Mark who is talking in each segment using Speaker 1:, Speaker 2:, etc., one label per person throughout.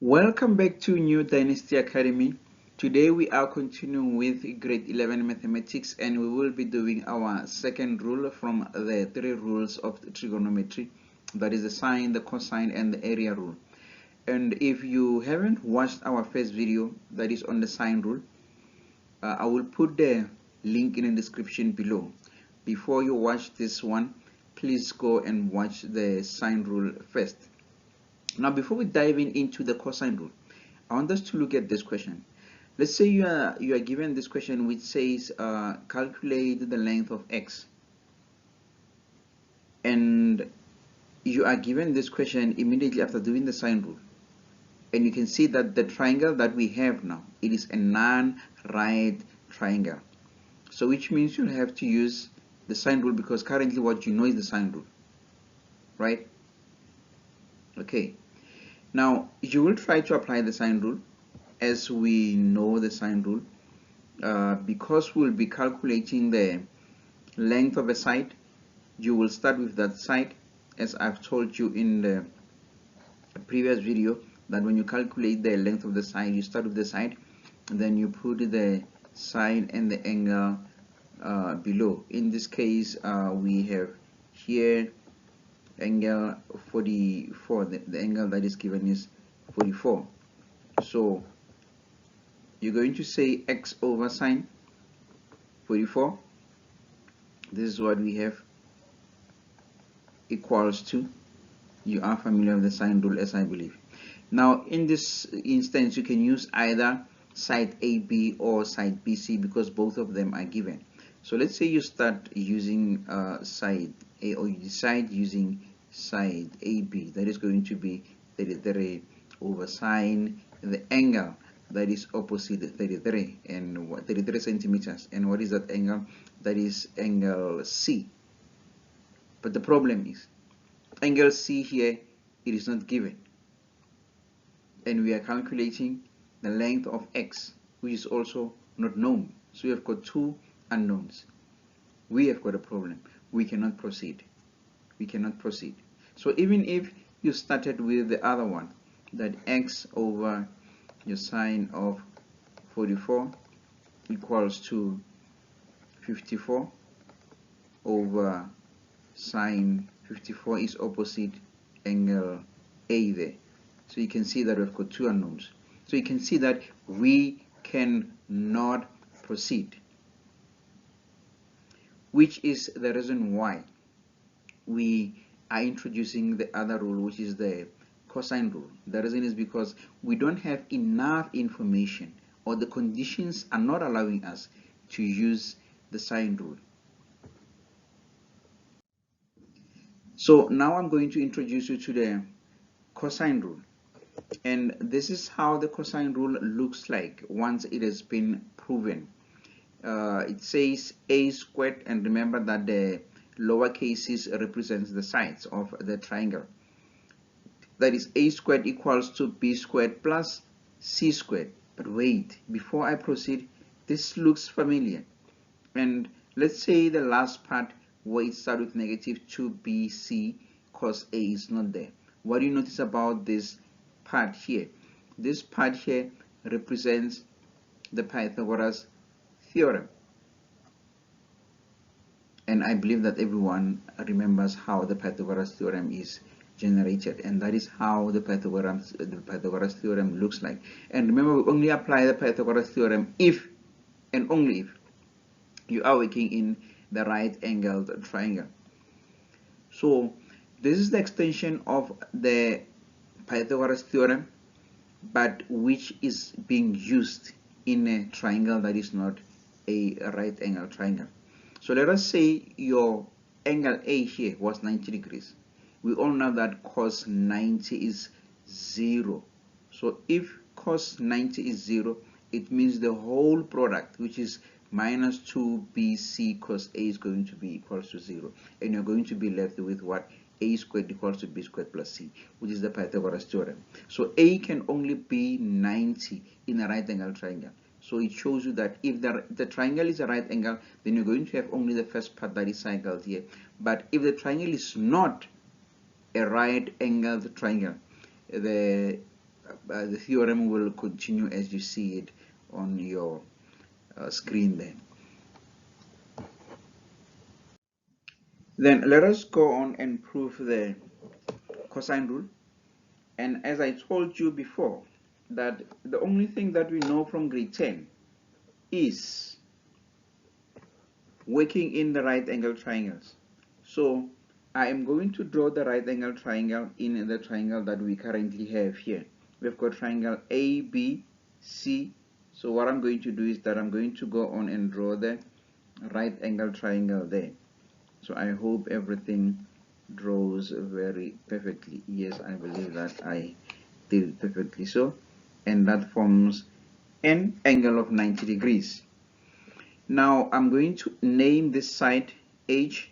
Speaker 1: Welcome back to New Dynasty Academy. Today we are continuing with grade 11 mathematics and we will be doing our second rule from the three rules of trigonometry, that is the sine, the cosine and the area rule. And if you haven't watched our first video that is on the sine rule, I will put the link in the description below. Before you watch this one, please go and watch the sine rule first. Now, before we dive into the cosine rule, I want us to look at this question. Let's say you are given this question which says calculate the length of x, and you are given this question immediately after doing the sine rule, and you can see that the triangle that we have now, it is a non-right triangle. So which means you'll have to use the sine rule, because currently what you know is the sine rule, right? Okay. Now you will try to apply the sine rule as we know the sine rule, because we'll be calculating the length of a side. You will start with that side, as I've told you in the previous video, that when you calculate the length of the side, you start with the side, then you put the sine and the angle below. In this case, we have here angle 44. The angle that is given is 44. So you're going to say x over sine 44. This is what we have, equals to, you are familiar with the sine rule as I believe. Now in this instance you can use either side AB or side BC, because both of them are given. So let's say you start using side A, or you decide using side AB. That is going to be 33 over sine the angle that is opposite 33, and 33 centimeters. And what is that angle? That is angle C. But the problem is angle C here, it is not given, and we are calculating the length of x, which is also not known. So we have got two unknowns. We have got a problem. We cannot proceed. We cannot proceed. So even if you started with the other one, that x over your sine of 44 equals to 54 over sine 54 is opposite angle A there. So you can see that we've got two unknowns. So you can see that we cannot proceed, which is the reason why we are introducing the other rule, which is the cosine rule. The reason is because we don't have enough information, or the conditions are not allowing us to use the sine rule. So now I'm going to introduce you to the cosine rule, and this is how the cosine rule looks like once it has been proven. It says a squared, and remember that the lower cases represents the sides of the triangle. That is a squared equals to b squared plus c squared. But wait, before I proceed, this looks familiar. And let's say the last part where it starts with negative 2bc cos a is not there. What do you notice about this part here? This part here represents the Pythagoras theorem. And I believe that everyone remembers how the Pythagoras theorem is generated, and that is how the Pythagoras theorem looks like. And remember, we only apply the Pythagoras theorem if and only if you are working in the right angled triangle. So this is the extension of the Pythagoras theorem, but which is being used in a triangle that is not a right angle triangle. So let us say your angle A here was 90 degrees. We all know that cos 90 is 0. So if cos 90 is 0, it means the whole product, which is minus 2bc cos A, is going to be equals to 0. And you're going to be left with what? A squared equals to b squared plus c, which is the Pythagoras theorem. So A can only be 90 in a right angle triangle. So it shows you that if the triangle is a right angle, then you're going to have only the first part that is circled here. But if the triangle is not a right angled triangle, the the theorem will continue as you see it on your screen there. Then let us go on and prove the cosine rule. And as I told you before, that the only thing that we know from grade 10 is working in the right angle triangles. So I am going to draw the right angle triangle in the triangle that we currently have here. We've got triangle ABC. So what I'm going to do is that I'm going to go on and draw the right angle triangle there. So I hope everything draws very perfectly. Yes, I believe that I did it perfectly so. And that forms an angle of 90 degrees. Now I'm going to name this side H,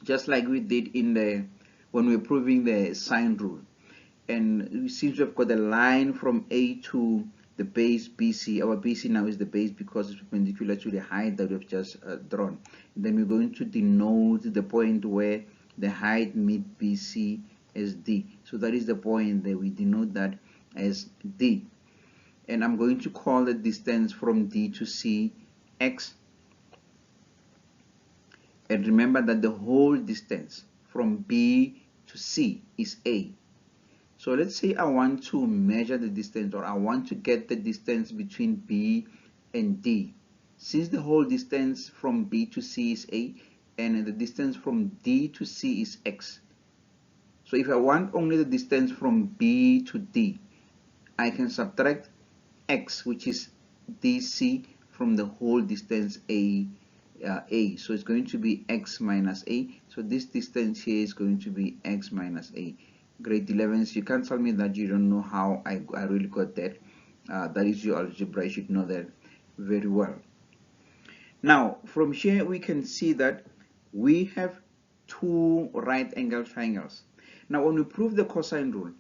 Speaker 1: just like we did in the when we were proving the sine rule. And since we've got a line from A to the base BC, our BC now is the base because it's perpendicular to the height that we've just drawn. Then we're going to denote the point where the height meet BC as D. So that is the point that we denote that as D. And I'm going to call the distance from D to C X. And remember that the whole distance from B to C is A. So let's say I want to measure the distance, or I want to get the distance between B and D. Since the whole distance from B to C is A, and the distance from D to C is X. So if I want only the distance from B to D, I can subtract X, which is DC, from the whole distance A. So it's going to be X minus A. So this distance here is going to be X minus A. Grade 11s, you can't tell me that you don't know how I really got that. That is your algebra. You should know that very well. Now from here we can see that we have two right angle triangles. Now when we prove the cosine rule,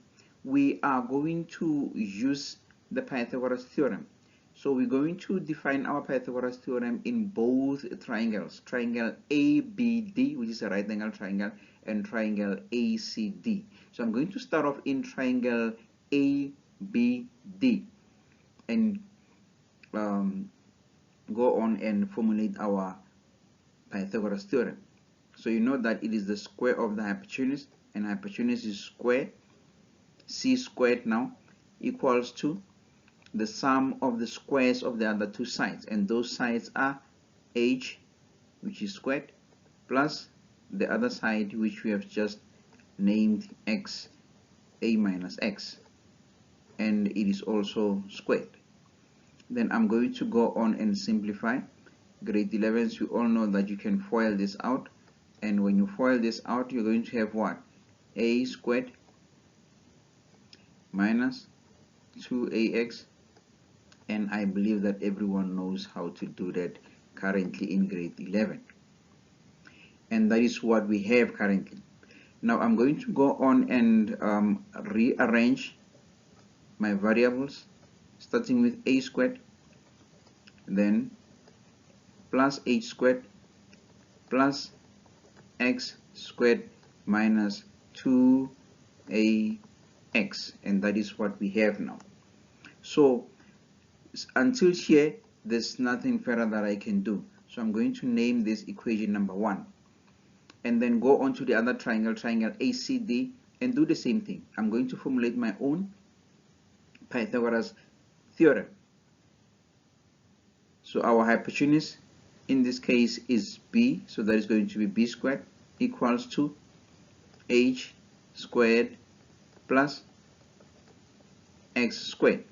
Speaker 1: we are going to use the Pythagoras theorem. So we're going to define our Pythagoras theorem in both triangles, triangle ABD, which is a right angle triangle, and triangle ACD. So I'm going to start off in triangle ABD and go on and formulate our Pythagoras theorem. So you know that it is the square of the hypotenuse, and hypotenuse is square, c squared now, equals to the sum of the squares of the other two sides, and those sides are h, which is squared, plus the other side which we have just named x, a minus x, and it is also squared. Then I'm going to go on and simplify. Grade 11s, you all know that you can FOIL this out, and when you FOIL this out, you're going to have what? A squared minus 2ax, and I believe that everyone knows how to do that currently in grade 11, and that is what we have currently. Now I'm going to go on and rearrange my variables, starting with a squared, then plus h squared plus x squared minus 2ax, and that is what we have now. So until here there's nothing further that I can do, so I'm going to name this equation number 1, and then go on to the other triangle, triangle ACD, and do the same thing. I'm going to formulate my own Pythagoras theorem. So our hypotenuse in this case is b, so that is going to be b squared equals to h squared plus x squared.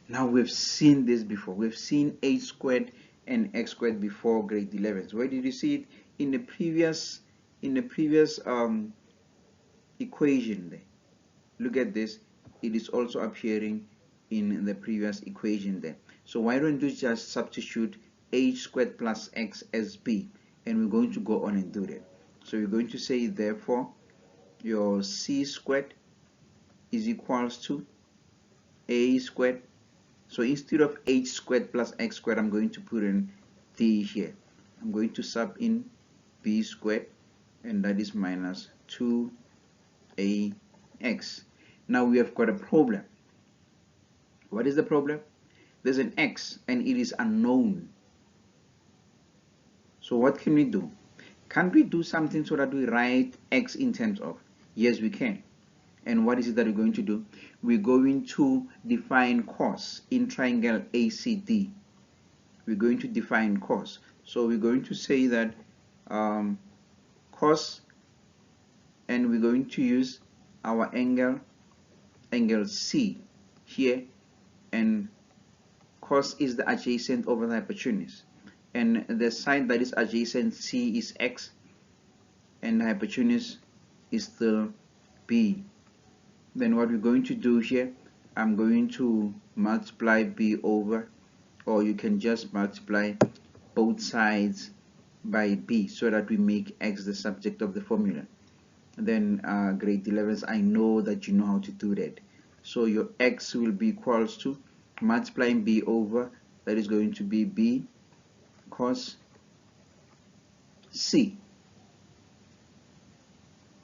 Speaker 1: Now we've seen this before. We've seen h squared and x squared before grade 11. So where did you see it? In the previous equation there. Look at this. It is also appearing in the previous equation there. So why don't you just substitute h squared plus x as b, and we're going to go on and do that. So we're going to say therefore your c squared is equals to a squared. So instead of h squared plus x squared, I'm going to put in d here. I'm going to sub in b squared, and that is minus 2ax. Now we have got a problem. What is the problem? There's an x and it is unknown. So what can we do? Can't we do something so that we write x in terms of? Yes, we can. And what is it that we're going to do? We're going to define cos in triangle ACD. We're going to define cos. So we're going to say that cos, and we're going to use our angle C here, and cos is the adjacent over the hypotenuse, and the side that is adjacent C is x, and the hypotenuse is still b. Then what we're going to do here, I'm going to multiply b over, or you can just multiply both sides by b so that we make x the subject of the formula. Then grade 11s, I know that you know how to do that. So your x will be equals to multiplying b over, that is going to be b cos c.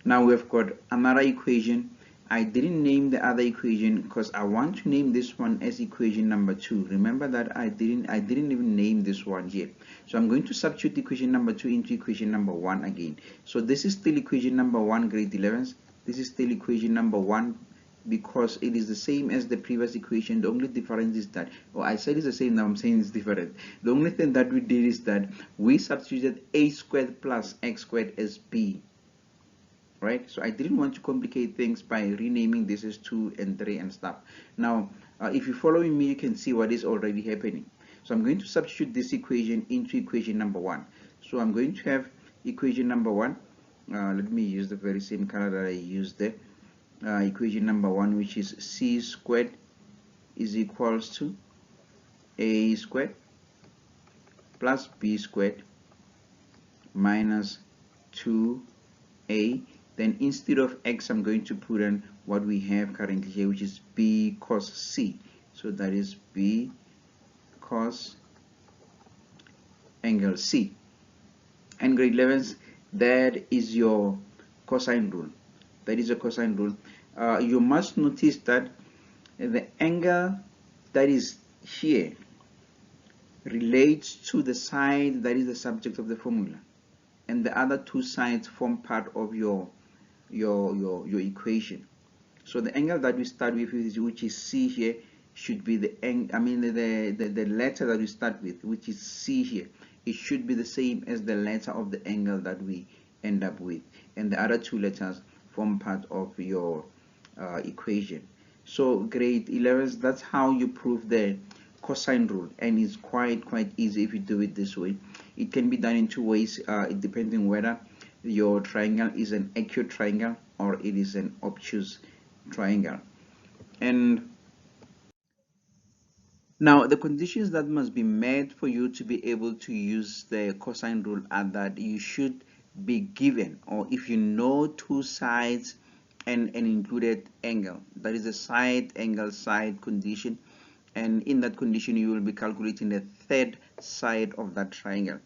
Speaker 1: Now we've got another equation. I didn't name the other equation because I want to name this one as equation number 2. Remember that I didn't even name this one here. So I'm going to substitute equation number 2 into equation number 1 again. So this is still equation number 1, grade 11s. This is still equation number 1 because it is the same as the previous equation. The only difference is that, oh, I said it's the same, now I'm saying it's different. The only thing that we did is that we substituted a squared plus x squared as b. Right, so I didn't want to complicate things by renaming this as 2 and 3 and stuff. Now if you're following me, you can see what is already happening. So I'm going to substitute this equation into equation number 1. So I'm going to have equation number 1, let me use the very same color that I used there. Equation number 1, which is c squared is equals to a squared plus b squared minus 2a. Then instead of x, I'm going to put in what we have currently here, which is b cos c. So that is b cos angle c. And grade 11s, that is your cosine rule. That is a cosine rule. You must notice that the angle that is here relates to the side that is the subject of the formula, and the other two sides form part of your equation. So the angle that we start with, which is c here, should be the the letter that we start with, which is c here. It should be the same as the letter of the angle that we end up with, and the other two letters form part of your equation. So grade 11, that's how you prove the cosine rule, and it's quite easy if you do it this way. It can be done in two ways, depending whether your triangle is an acute triangle or it is an obtuse triangle. And now the conditions that must be met for you to be able to use the cosine rule are that you should be given, or if you know two sides and an included angle, that is a side angle side condition, and in that condition you will be calculating the third side of that triangle.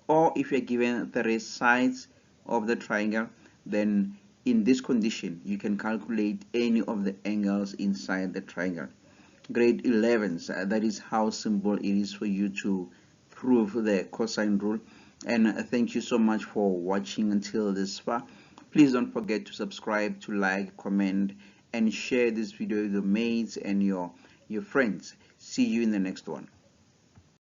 Speaker 1: Or if you're given 3 sides of the triangle, then in this condition you can calculate any of the angles inside the triangle. Grade 11s, that is how simple it is for you to prove the cosine rule. And thank you so much for watching until this far. Please don't forget to subscribe, to like, comment, and share this video with your mates and your friends. See you in the next one.